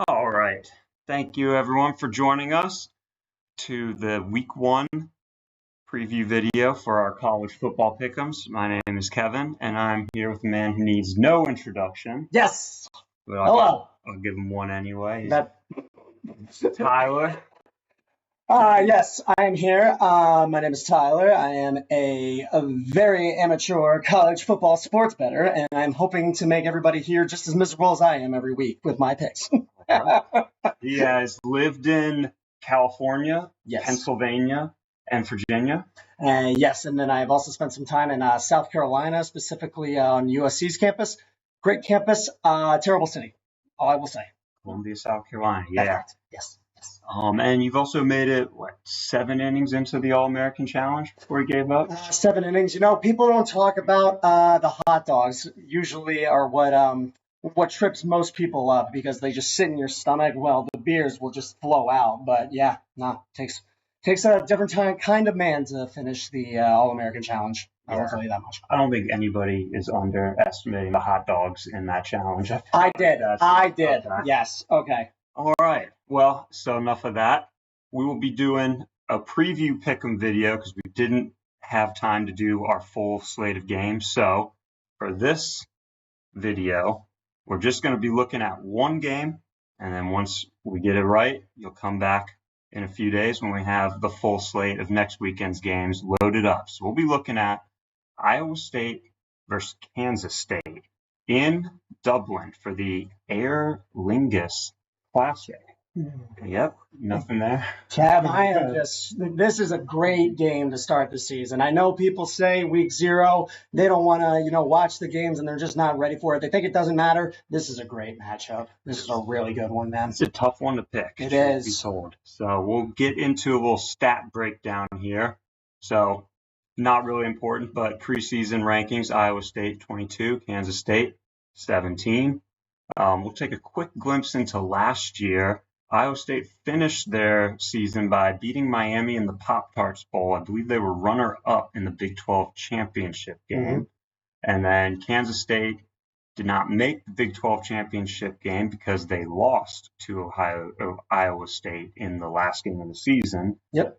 All right. Thank you, everyone, for joining us to the Week 1 preview video for our college football pick'ems. My name is Kevin, and I'm here with a man who needs no introduction. Yes. But Hello. I'll give him one anyway. That. Tyler. Yes, I am here. My name is Tyler. I am a very amateur college football sports bettor, and I'm hoping to make everybody here just as miserable as I am every week with my picks. He has lived in California, Yes. Pennsylvania, and Virginia. Yes, and then I've also spent some time in South Carolina, specifically on USC's campus. Great campus, terrible city, all I will say. Columbia, South Carolina. That's Yeah. right. Yes. And you've also made it, 7 innings into the All-American Challenge before you gave up? 7 innings. You know, people don't talk about the hot dogs. Usually are what trips most people up because they just sit in your stomach. Well, the beers will just flow out. But yeah, no, takes a different kind of man to finish the All-American Challenge. I will tell you that much. I don't think anybody is underestimating the hot dogs in that challenge. I did. Okay. Yes. Okay. All right. Well, so enough of that. We will be doing a preview pick'em video because we didn't have time to do our full slate of games. So for this video, we're just going to be looking at one game. And then once we get it right, you'll come back in a few days when we have the full slate of next weekend's games loaded up. So we'll be looking at Iowa State versus Kansas State in Dublin for the Aer Lingus Classic. Yep, nothing there. This is a great game to start the season. I know people say week 0, they don't want to, watch the games and they're just not ready for it. They think it doesn't matter. This is a great matchup. This is a really good one, man. It's a tough one to pick. It is. Be told. So we'll get into a little stat breakdown here. So not really important, but preseason rankings: Iowa State 22, Kansas State 17. We'll take a quick glimpse into last year. Iowa State finished their season by beating Miami in the Pop-Tarts Bowl. I believe they were runner-up in the Big 12 championship game. Mm-hmm. And then Kansas State did not make the Big 12 championship game because they lost to Iowa State in the last game of the season. Yep.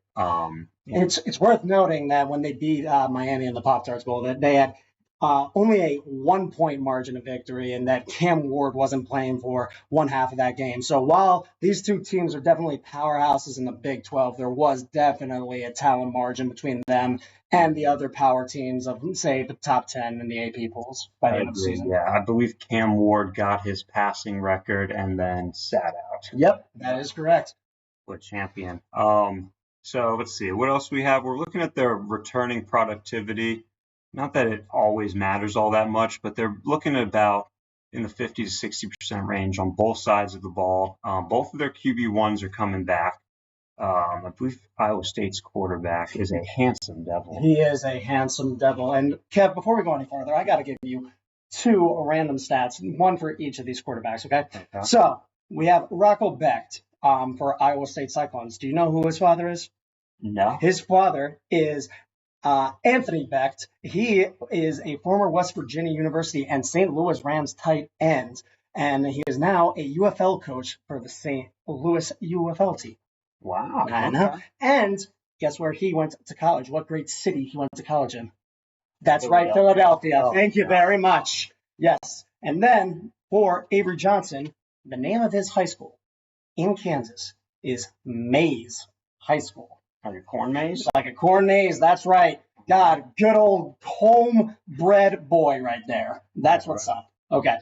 It's worth noting that when they beat Miami in the Pop-Tarts Bowl, that they had only a 1-point margin of victory, and that Cam Ward wasn't playing for one half of that game. So while these two teams are definitely powerhouses in the Big 12, there was definitely a talent margin between them and the other power teams of, say, the top 10 in the AP polls by the end of the season. Yeah, I believe Cam Ward got his passing record and then sat out. Yep, that is correct. What champion. So let's see. What else we have? We're looking at their returning productivity. Not that it always matters all that much, but they're looking at about in the 50 to 60% range on both sides of the ball. Both of their QB1s are coming back. I believe Iowa State's quarterback is a handsome devil. He is a handsome devil. And Kev, before we go any further, I got to give you 2 random stats, one for each of these quarterbacks, okay? So we have Rocco Becht for Iowa State Cyclones. Do you know who his father is? No. His father is Anthony Becht. He is a former West Virginia University and St. Louis Rams tight end, and he is now a UFL coach for the St. Louis UFL team. Wow. I know. Okay. And guess where he went to college? What great city he went to college in? That's right, Philadelphia. Oh, thank you very much. Yes. And then for Avery Johnson, the name of his high school in Kansas is Mays High School. Like a corn maze? Like a corn maze, that's right. God, good old homebred boy right there. That's what's up. Okay.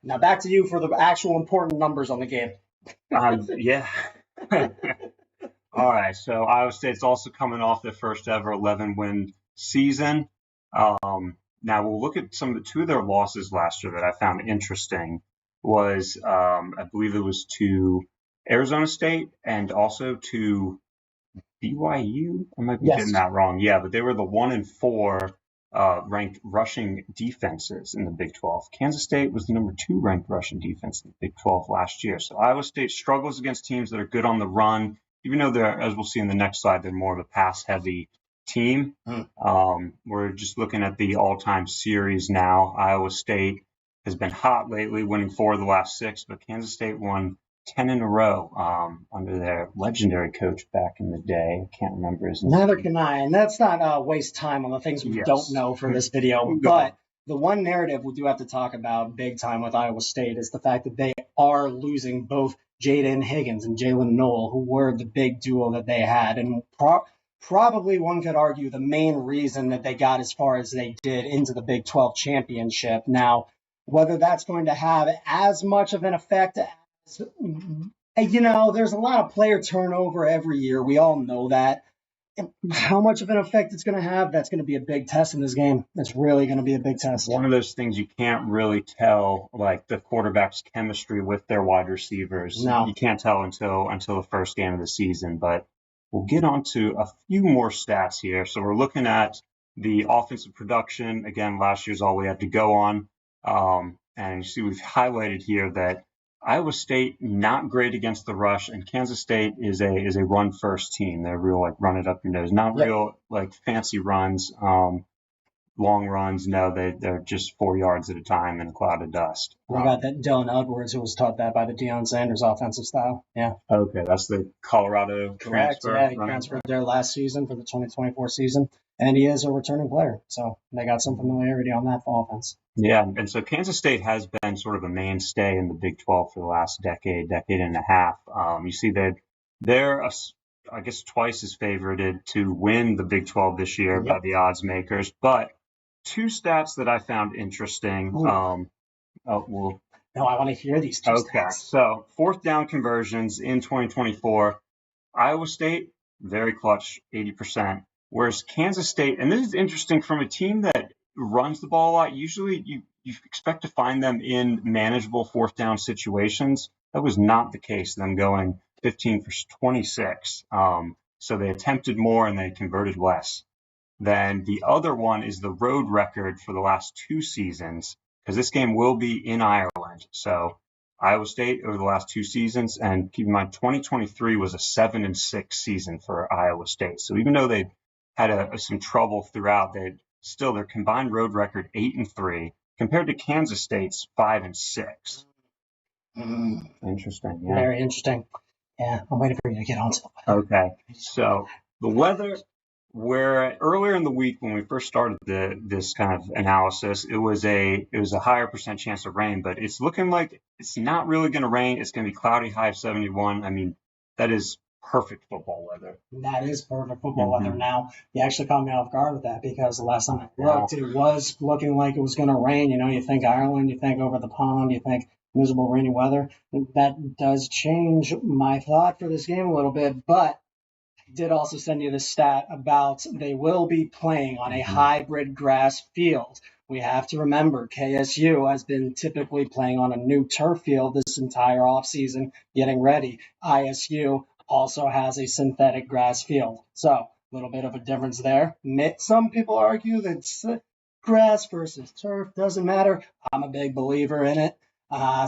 Now back to you for the actual important numbers on the game. Yeah. All right. So Iowa State's also coming off their first ever 11-win season. Now we'll look at two of their losses last year that I found interesting. Was I believe it was to Arizona State and also to BYU. I might be getting that wrong. Yeah, but they were the 1 and 4 ranked rushing defenses in the Big 12. Kansas State was the number 2 ranked rushing defense in the Big 12 last year. So Iowa State struggles against teams that are good on the run, even though they're, as we'll see in the next slide, they're more of a pass-heavy team. We're just looking at the all-time series now. Iowa State has been hot lately, winning 4 of the last 6, but Kansas State won 10 in a row under their legendary coach back in the day. I can't remember his name. Neither can I, and that's not waste time on the things we don't know for this video. But the one narrative we do have to talk about big time with Iowa State is the fact that they are losing both Jaden Higgins and Jalen Noel, who were the big duo that they had. And probably one could argue the main reason that they got as far as they did into the Big 12 championship. Now, whether that's going to have as much of an effect as, there's a lot of player turnover every year. We all know that. And how much of an effect it's going to have, that's going to be a big test in this game. It's really going to be a big test. One of those things you can't really tell, like the quarterback's chemistry with their wide receivers. No. You can't tell until the first game of the season. But we'll get on to a few more stats here. So we're looking at the offensive production. Again, last year's all we had to go on. And you see we've highlighted here that Iowa State not great against the rush, and Kansas State is a run first team. They're real like run it up your nose, not real like fancy runs, long runs. No, they're just 4 yards at a time in a cloud of dust. We got that Dylan Edwards who was taught that by the Deion Sanders offensive style. Yeah. Okay, that's the Colorado transfer. Yeah, he transferred there last season for the 2024 season, and he is a returning player. So they got some familiarity on that offense. Yeah, and so Kansas State has been sort of a mainstay in the Big 12 for the last decade and a half. You see that they're, I guess, twice as favorited to win the Big 12 this year by the odds makers. But two stats that I found interesting. No, I want to hear these two stats. So 4th down conversions in 2024, Iowa State, very clutch, 80%. Whereas Kansas State, and this is interesting from a team that runs the ball a lot, usually you expect to find them in manageable 4th down situations. That was not the case, them going 15 for 26. So they attempted more and they converted less. Then the other one is the road record for the last 2 seasons, because this game will be in Ireland. So Iowa State over the last 2 seasons, and keep in mind 2023 was a 7-6 season for Iowa State. So even though they had some trouble throughout, still their combined road record 8-3 compared to Kansas State's 5-6. Interesting. Yeah. Very interesting. Yeah, I'm waiting for you to get on to the weather. Okay. So the weather, where earlier in the week when we first started this kind of analysis, it was a higher % chance of rain, but it's looking like it's not really going to rain. It's going to be cloudy, high of 71. I mean, that is perfect football weather. That is perfect football weather. Now, you actually caught me off guard with that, because the last time I looked, it was looking like it was going to rain. You think Ireland, you think over the pond, you think miserable rainy weather. That does change my thought for this game a little bit, but I did also send you the stat about they will be playing on a hybrid grass field. We have to remember KSU has been typically playing on a new turf field this entire offseason, getting ready. ISU also has a synthetic grass field. So a little bit of a difference there. Some people argue that grass versus turf doesn't matter. I'm a big believer in it.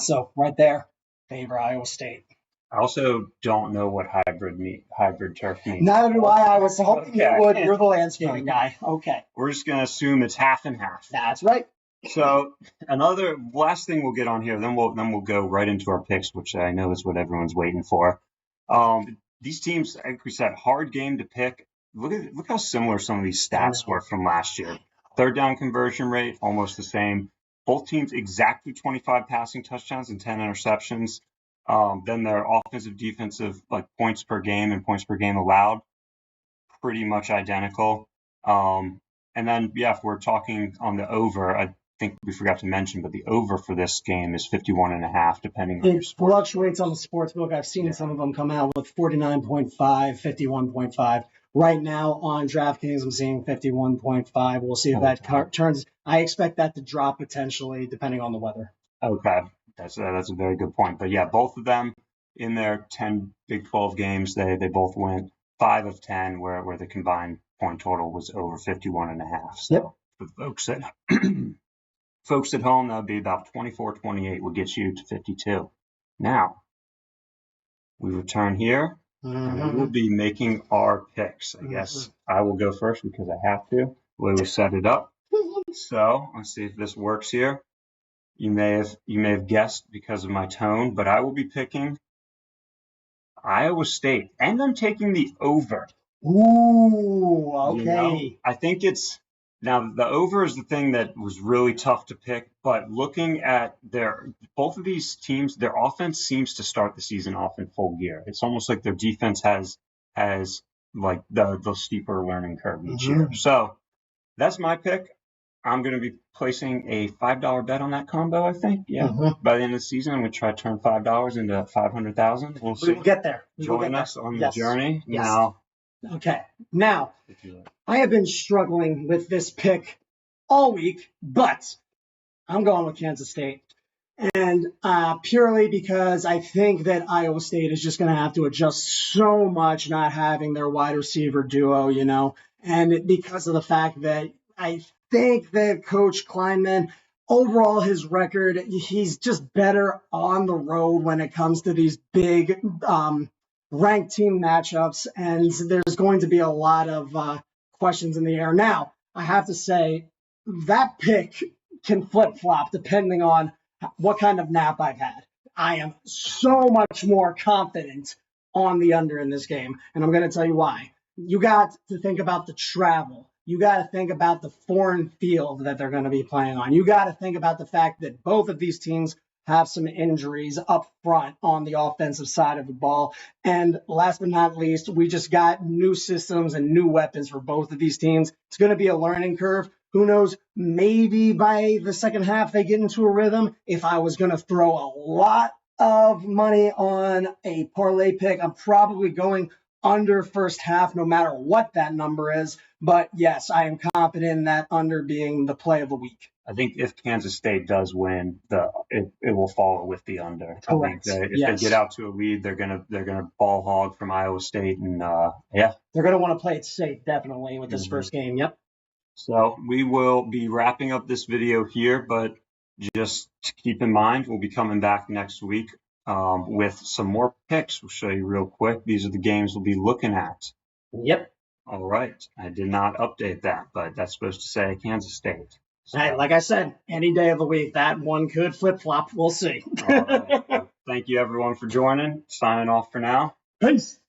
So right there, favor Iowa State. I also don't know what hybrid turf means. Neither do I. I was hoping you would. You're the landscaping guy. Okay. We're just going to assume it's half and half. That's right. So another last thing we'll get on here, then we'll go right into our picks, which I know is what everyone's waiting for. These teams, like we said, hard game to pick. Look how similar some of these stats were from last year. 3rd down conversion rate, almost the same. Both teams exactly 25 passing touchdowns and 10 interceptions. Then their offensive, defensive, like points per game and points per game allowed, pretty much identical. And then, if we're talking on the over, I think we forgot to mention, but the over for this game is 51.5, depending on your sport. It fluctuates on the sports book. I've seen some of them come out with 49.5, 51.5. Right now on DraftKings, I'm seeing 51.5. We'll see if that turns. I expect that to drop potentially, depending on the weather. Okay. That's a very good point. But yeah, both of them in their 10 Big 12 games, they both went 5 of 10, where the combined point total was over 51.5. So for the folks at home, that would be about 24-28 would get you to 52. Now, we return here, and we will be making our picks. I guess I will go first because I have to, the way we set it up. So let's see if this works here. You may have guessed because of my tone, but I will be picking Iowa State, and I'm taking the over. Ooh, okay. I think it's now the over is the thing that was really tough to pick, but looking at both of these teams, their offense seems to start the season off in full gear. It's almost like their defense has like the steeper learning curve each year. So that's my pick. I'm going to be placing a $5 bet on that combo, I think. Yeah. By the end of the season, I'm going to try to turn $5 into $500,000. We'll see. We will get there. Join us on the journey. Yes. Now. Okay. Now, I have been struggling with this pick all week, but I'm going with Kansas State. And purely because I think that Iowa State is just going to have to adjust so much not having their wide receiver duo, and because of the fact that I think that Coach Kleinman, overall his record, he's just better on the road when it comes to these big ranked team matchups, and there's going to be a lot of questions in the air. Now, I have to say, that pick can flip-flop depending on what kind of nap I've had. I am so much more confident on the under in this game, and I'm going to tell you why. You got to think about the travel. You got to think about the foreign field that they're going to be playing on. You got to think about the fact that both of these teams have some injuries up front on the offensive side of the ball. And last but not least, we just got new systems and new weapons for both of these teams. It's going to be a learning curve. Who knows, maybe by the second half they get into a rhythm. If I was going to throw a lot of money on a parlay pick, I'm probably going under first half, no matter what that number is. But yes, I am confident in that under being the play of the week. I think if Kansas State does win, it will follow with the under. Correct. I think if they get out to a lead, they're gonna ball hog from Iowa State, and they're gonna want to play it safe definitely with this first game. Yep. So we will be wrapping up this video here, but just keep in mind we'll be coming back next week with some more picks. We'll show you real quick. These are the games we'll be looking at. Yep. All right. I did not update that, but that's supposed to say Kansas State. So, like I said, any day of the week, that one could flip-flop. We'll see. All right. Thank you, everyone, for joining. Signing off for now. Peace.